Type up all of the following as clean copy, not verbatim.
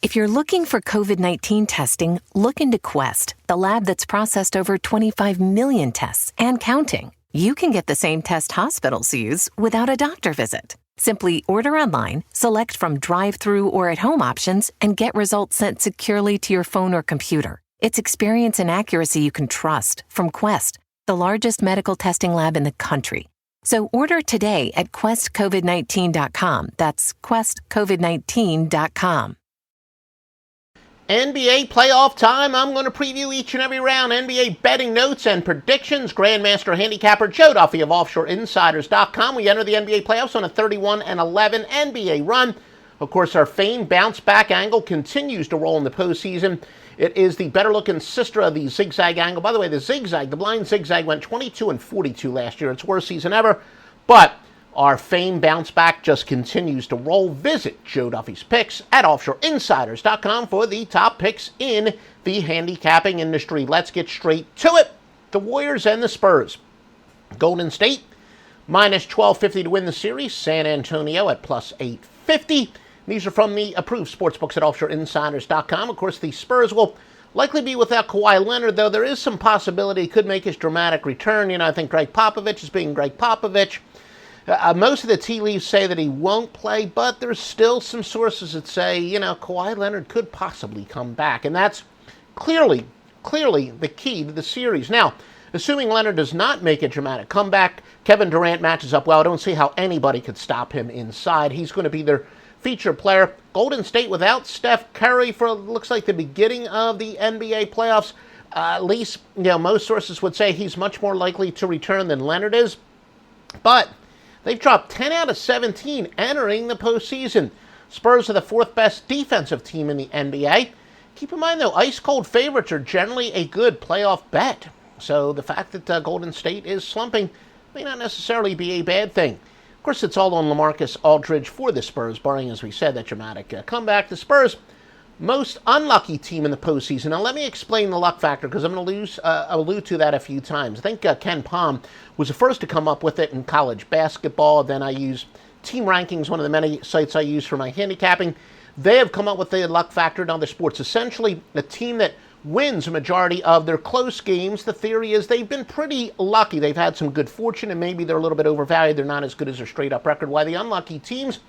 If you're looking for COVID-19 testing, look into Quest, the lab that's processed over 25 million tests and counting. You can get the same test hospitals use without a doctor visit. Simply order online, select from drive-through or at-home options, and get results sent securely to your phone or computer. It's experience and accuracy you can trust from Quest, the largest medical testing lab in the country. So order today at questcovid19.com. That's questcovid19.com. NBA playoff time. I'm going to preview each and every round. NBA betting notes and predictions. Grandmaster handicapper Joe Duffy of OffshoreInsiders.com. We enter the NBA playoffs on a 31-11 NBA run. Of course, our famed bounce-back angle continues to roll in the postseason. It is the better-looking sister of the zigzag angle. By the way, the blind zigzag went 22-42 last year. Its worst season ever. But our famed bounce-back just continues to roll. Visit Joe Duffy's picks at OffshoreInsiders.com for the top picks in the handicapping industry. Let's get straight to it. The Warriors and the Spurs. Golden State, minus 1250 to win the series. San Antonio at plus 850. These are from the approved sportsbooks at OffshoreInsiders.com. Of course, the Spurs will likely be without Kawhi Leonard, though there is some possibility he could make his dramatic return. I think Greg Popovich is being Greg Popovich. Most of the tea leaves say that he won't play, but there's still some sources that say, Kawhi Leonard could possibly come back. And that's clearly the key to the series. Now, assuming Leonard does not make a dramatic comeback, Kevin Durant matches up well. I don't see how anybody could stop him inside. He's going to be their feature player. Golden State without Steph Curry for looks like the beginning of the NBA playoffs. At least, most sources would say he's much more likely to return than Leonard is. But they've dropped 10 out of 17 entering the postseason. Spurs are the fourth best defensive team in the NBA. Keep in mind, though, ice-cold favorites are generally a good playoff bet. So the fact that Golden State is slumping may not necessarily be a bad thing. Of course, it's all on LaMarcus Aldridge for the Spurs, barring, as we said, that dramatic comeback. The Spurs, most unlucky team in the postseason. Now, let me explain the luck factor, because I'm going to allude to that a few times. I think Ken Pom was the first to come up with it in college basketball. Then I use Team Rankings, one of the many sites I use for my handicapping. They have come up with the luck factor in other sports. Essentially, a team that wins a majority of their close games, the theory is they've been pretty lucky. They've had some good fortune, and maybe they're a little bit overvalued. They're not as good as their straight-up record. While the unlucky teams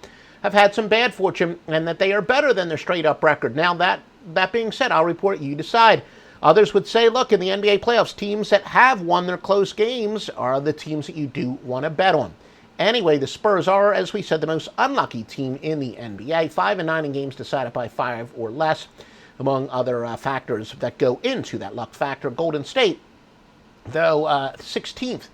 have had some bad fortune, and that they are better than their straight-up record. Now, that being said, I'll report, you decide. Others would say, look, in the NBA playoffs, teams that have won their close games are the teams that you do want to bet on. Anyway, the Spurs are, as we said, the most unlucky team in the NBA. 5-9 in games decided by 5 or less, among other factors that go into that luck factor. Golden State, though, 16th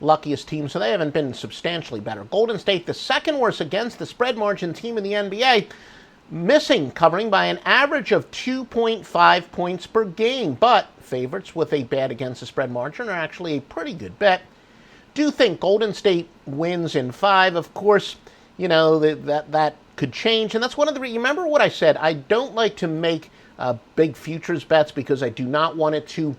luckiest team, so they haven't been substantially better. Golden State, the second worst against the spread margin team in the NBA, missing covering by an average of 2.5 points per game. But favorites with a bad against the spread margin are actually a pretty good bet. Do think Golden State wins in 5. Of course, that could change, and that's one of the remember what I said. I don't like to make big futures bets because I do not want it to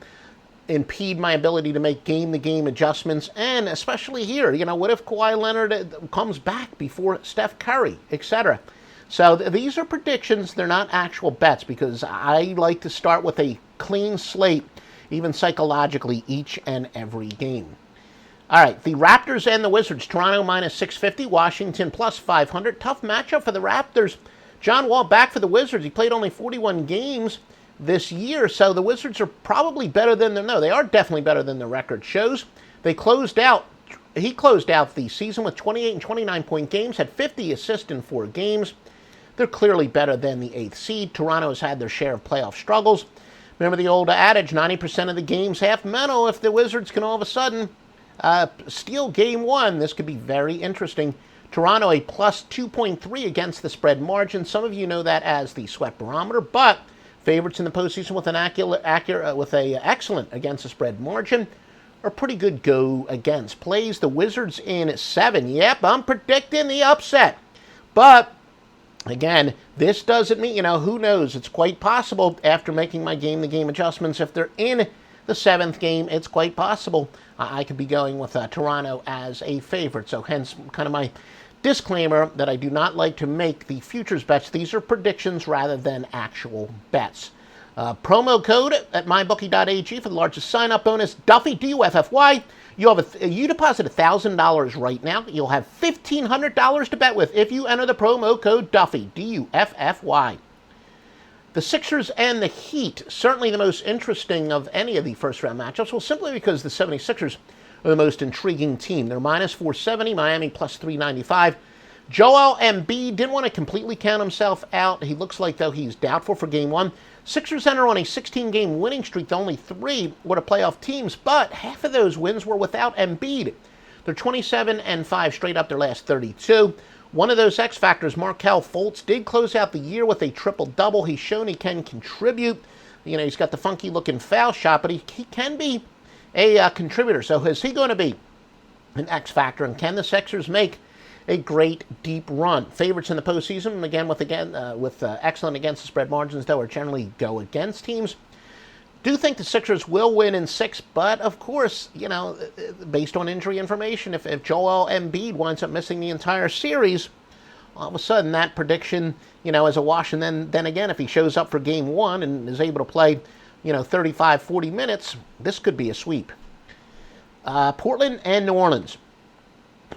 impede my ability to make game-to-game adjustments, and especially here, what if Kawhi Leonard comes back before Steph Curry, etc. So these are predictions. They're not actual bets because I like to start with a clean slate, even psychologically, each and every game. All right, the Raptors and the Wizards. Toronto minus 650, Washington plus 500. Tough matchup for the Raptors. John Wall back for the Wizards. He played only 41 games this year, so the Wizards are probably better than they are definitely better than the record shows. He closed out the season with 28 and 29-point games, had 50 assists in 4 games. They're clearly better than the 8th seed. Toronto has had their share of playoff struggles. Remember the old adage, 90% of the game's half mental. If the Wizards can all of a sudden steal game 1, this could be very interesting. Toronto a plus 2.3 against the spread margin. Some of you know that as the sweat barometer, but favorites in the postseason with an excellent against the spread margin are pretty good go against plays. The Wizards in 7. Yep, I'm predicting the upset. But again, this doesn't mean, who knows? It's quite possible after making my game-to-game adjustments, if they're in the 7th game, it's quite possible I could be going with Toronto as a favorite. So hence kind of my Disclaimer that I do not like to make the futures bets. These are predictions rather than actual bets. Promo code at mybookie.ag for the largest sign-up bonus, Duffy, D-U-F-F-Y. You deposit $1,000 right now. You'll have $1,500 to bet with if you enter the promo code Duffy, D-U-F-F-Y. The Sixers and the Heat, certainly the most interesting of any of the first-round matchups. Well, simply because the 76ers are the most intriguing team. They're minus 470, Miami plus 395. Joel Embiid didn't want to completely count himself out. He looks like, though, he's doubtful for Game 1. Sixers enter on a 16-game winning streak to only 3 were the playoff teams, but half of those wins were without Embiid. They're 27-5 straight up their last 32. One of those X factors, Markelle Fultz, did close out the year with a triple-double. He's shown he can contribute. You know, he's got the funky-looking foul shot, but he can be a contributor. So is he going to be an X factor, and can the Sixers make a great deep run? Favorites in the postseason, again with excellent against the spread margins, though, are generally go against teams. Do think the Sixers will win in 6, but of course, you know, based on injury information, if Joel Embiid winds up missing the entire series, all of a sudden that prediction, you know, is a wash. And then again, if he shows up for Game 1 and is able to play, you know, 35, 40 minutes, this could be a sweep. Portland and New Orleans.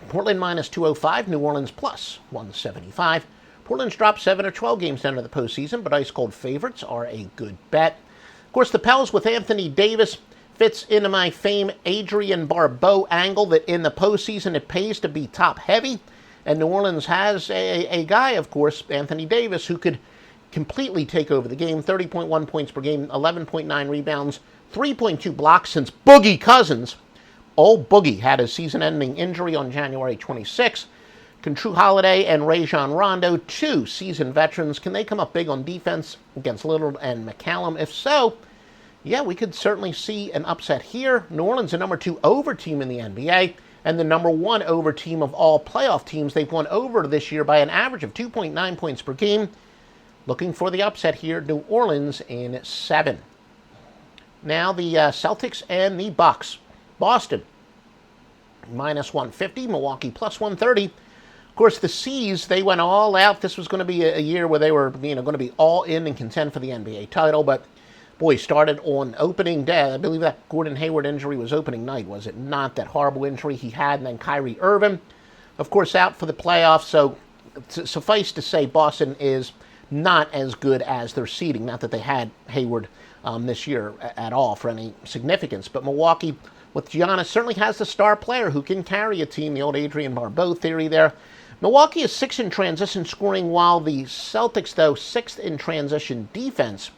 Portland minus 205, New Orleans plus 175. Portland's dropped 7 or 12 games down to the postseason, but ice-cold favorites are a good bet. Of course, the Pels with Anthony Davis fits into my famed Adrian Barbeau angle that in the postseason it pays to be top-heavy. And New Orleans has a guy, of course, Anthony Davis, who could completely take over the game. 30.1 points per game, 11.9 rebounds, 3.2 blocks since Boogie Cousins. Old Boogie had a season-ending injury on January 26. Can True Holiday and Rajon Rondo, 2 seasoned veterans, can they come up big on defense against Lillard and McCallum? If so, yeah, we could certainly see an upset here. New Orleans, the number 2 over team in the NBA, and the number 1 over team of all playoff teams. They've won over this year by an average of 2.9 points per game. Looking for the upset here, New Orleans in 7. Now the Celtics and the Bucks. Boston, minus 150. Milwaukee, plus 130. Of course, the C's, they went all out. This was going to be a year where they were, you know, going to be all in and contend for the NBA title. But, boy, started on opening day. I believe that Gordon Hayward injury was opening night, was it not? That horrible injury he had. And then Kyrie Irving, of course, out for the playoffs. So, suffice to say, Boston is not as good as their seeding. Not that they had Hayward this year at all for any significance. But Milwaukee, with Giannis, certainly has the star player who can carry a team, the old Adrian Barbeau theory there. Milwaukee is 6th in transition scoring, while the Celtics, though, 6th in transition defense.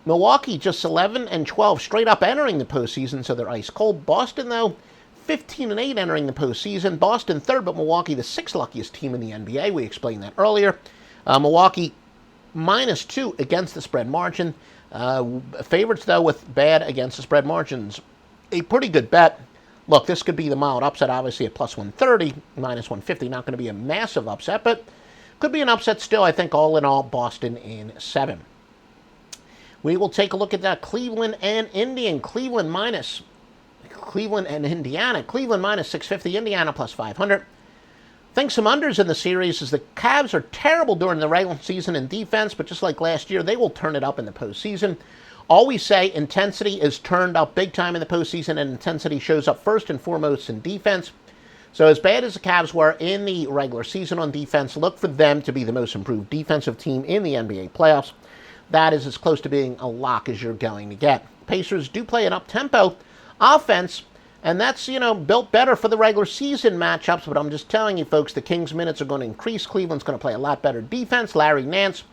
Milwaukee just 11-12 straight up entering the postseason, so they're ice cold. Boston, though, 15-8 entering the postseason. Boston 3rd, but Milwaukee the 6th luckiest team in the NBA. We explained that earlier. Milwaukee minus 2 against the spread margin. Favorites, though, with bad against the spread margins. A pretty good bet. Look, this could be the mild upset, obviously, at plus 130, minus 150. Not going to be a massive upset, but could be an upset still. I think all in all, Boston in 7. We will take a look at that Cleveland and Indiana. Cleveland and Indiana. Cleveland minus 650, Indiana plus 500. Think some unders in the series as the Cavs are terrible during the regular season in defense, but just like last year, they will turn it up in the postseason. Always say intensity is turned up big time in the postseason, and intensity shows up first and foremost in defense. So as bad as the Cavs were in the regular season on defense, look for them to be the most improved defensive team in the NBA playoffs. That is as close to being a lock as you're going to get. Pacers do play an up-tempo offense, and that's, you know, built better for the regular season matchups, but I'm just telling you, folks, the Kings' minutes are going to increase. Cleveland's going to play a lot better defense. Larry Nance,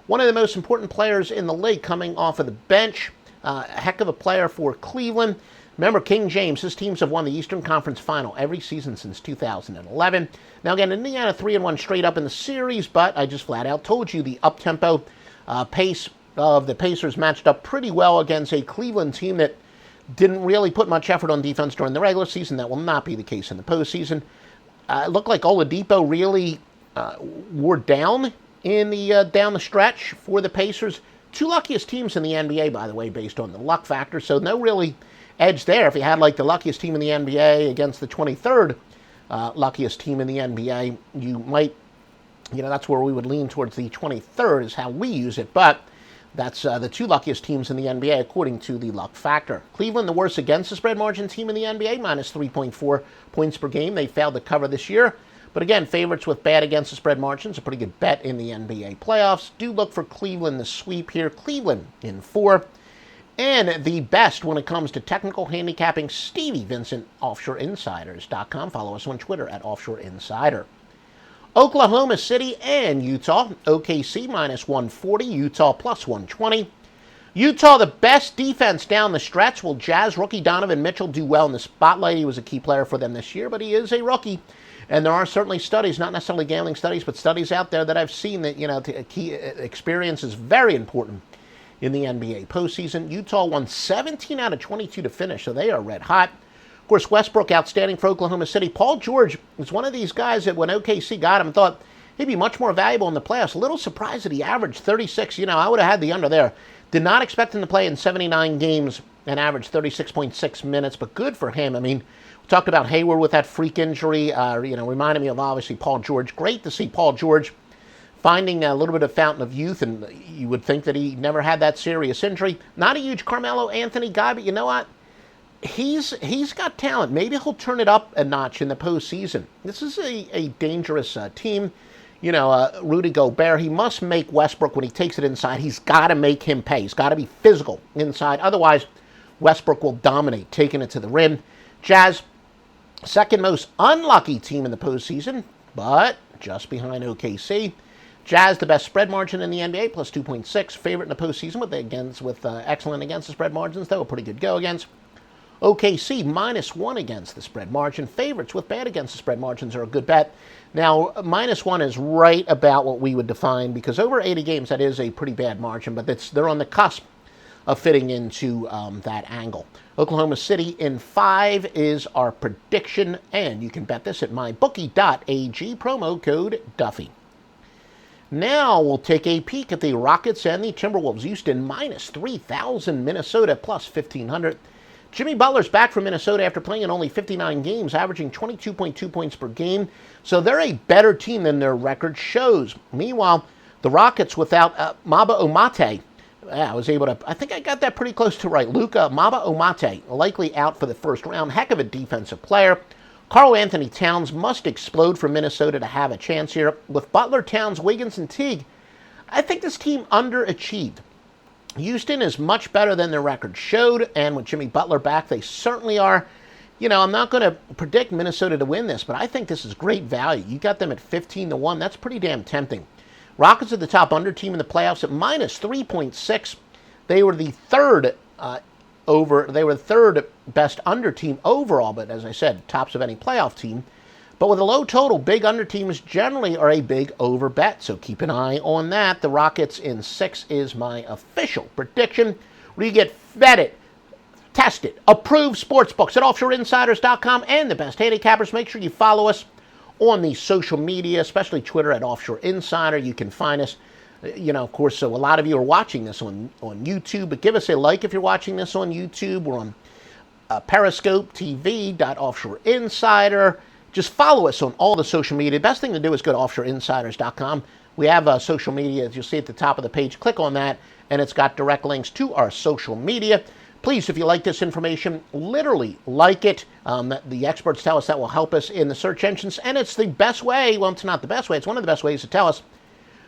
one of the most important players in the league, coming off of the bench. A heck of a player for Cleveland. Remember, King James, his teams have won the Eastern Conference Final every season since 2011. Now, again, Indiana 3-1 straight up in the series, but I just flat out told you the up-tempo pace of the Pacers matched up pretty well against a Cleveland team that didn't really put much effort on defense during the regular season. That will not be the case in the postseason. It looked like Oladipo really wore down in the down the stretch for the Pacers. 2 luckiest teams in the NBA, by the way, based on the luck factor. So no really edge there. If you had like the luckiest team in the NBA against the 23rd luckiest team in the NBA. You might, that's where we would lean towards the 23rd is how we use it, but that's the 2 luckiest teams in the NBA according to the luck factor. Cleveland, the worst against the spread margin team in the NBA, minus 3.4 points per game. They failed to cover this year. But again, favorites with bad against the spread margins, a pretty good bet in the NBA playoffs. Do look for Cleveland to sweep here. Cleveland in 4. And the best when it comes to technical handicapping, Stevie Vincent, offshoreinsiders.com. Follow us on Twitter at offshoreinsider. Oklahoma City and Utah. OKC minus 140, Utah plus 120. Utah, the best defense down the stretch. Will Jazz rookie Donovan Mitchell do well in the spotlight? He was a key player for them this year, but he is a rookie. And there are certainly studies, not necessarily gambling studies, but studies out there that I've seen that, key experience is very important in the NBA postseason. Utah won 17 out of 22 to finish, so they are red hot. Of course, Westbrook, outstanding for Oklahoma City. Paul George is one of these guys that when OKC got him, thought he'd be much more valuable in the playoffs. A little surprised that he averaged 36. I would have had the under there. Did not expect him to play in 79 games and average 36.6 minutes, but good for him. We talked about Hayward with that freak injury, reminded me of obviously Paul George. Great to see Paul George finding a little bit of fountain of youth, and you would think that he never had that serious injury. Not a huge Carmelo Anthony guy, but you know what? He's got talent. Maybe he'll turn it up a notch in the postseason. This is a dangerous team. Rudy Gobert, he must make Westbrook, when he takes it inside, he's got to make him pay. He's got to be physical inside. Otherwise, Westbrook will dominate, taking it to the rim. Jazz, second most unlucky team in the postseason, but just behind OKC. Jazz, the best spread margin in the NBA, plus 2.6. Favorite in the postseason with excellent against the spread margins, though. A pretty good go against. OKC, minus 1 against the spread margin. Favorites with bad against the spread margins are a good bet. Now, minus 1 is right about what we would define, because over 80 games, that is a pretty bad margin, but they're on the cusp of fitting into that angle. Oklahoma City in 5 is our prediction, and you can bet this at mybookie.ag, promo code Duffy. Now we'll take a peek at the Rockets and the Timberwolves. Houston minus 3,000, Minnesota plus 1,500. Jimmy Butler's back from Minnesota after playing in only 59 games, averaging 22.2 points per game. So they're a better team than their record shows. Meanwhile, the Rockets without Maba Omate, I think I got that pretty close to right. Luka Maba Omate, likely out for the first round. Heck of a defensive player. Karl Anthony Towns must explode for Minnesota to have a chance here. With Butler, Towns, Wiggins, and Teague, I think this team underachieved. Houston is much better than their record showed, and with Jimmy Butler back, they certainly are. I'm not going to predict Minnesota to win this, but I think this is great value. You got them at 15-1. That's pretty damn tempting. Rockets are the top under team in the playoffs at minus 3.6. They were the third best under team overall, but as I said, tops of any playoff team. But with a low total, big under teams generally are a big over bet, so keep an eye on that. The Rockets in 6 is my official prediction. Where you get vetted, tested, approved sportsbooks at offshoreinsiders.com, and the best handicappers. Make sure you follow us on the social media, especially Twitter at Offshore Insider. You can find us, of course, so a lot of you are watching this on YouTube, but give us a like if you're watching this on YouTube. We're on Periscope TV, Offshore Insider. Just follow us on all the social media. The best thing to do is go to offshoreinsiders.com. We have social media, as you'll see at the top of the page. Click on that, and it's got direct links to our social media. Please, if you like this information, literally like it. The experts tell us that will help us in the search engines, and it's the best way. Well, it's not the best way. It's one of the best ways to tell us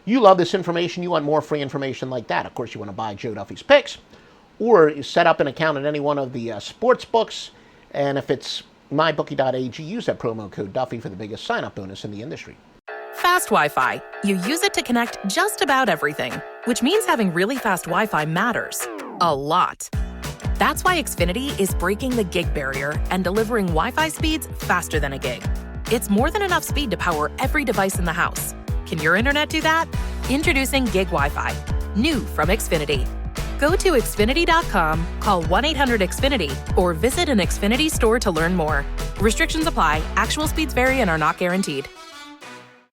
you love this information. You want more free information like that. Of course, you want to buy Joe Duffy's Picks, or you set up an account at any one of the sports books, and if it's mybookie.ag, use that promo code Duffy for the biggest sign-up bonus in the industry. Fast Wi-Fi. You use it to connect just about everything, which means having really fast Wi-Fi matters. A lot. That's why Xfinity is breaking the gig barrier and delivering Wi-Fi speeds faster than a gig. It's more than enough speed to power every device in the house. Can your internet do that? Introducing Gig Wi-Fi. New from Xfinity. Go to Xfinity.com, call 1-800-XFINITY, or visit an Xfinity store to learn more. Restrictions apply. Actual speeds vary and are not guaranteed.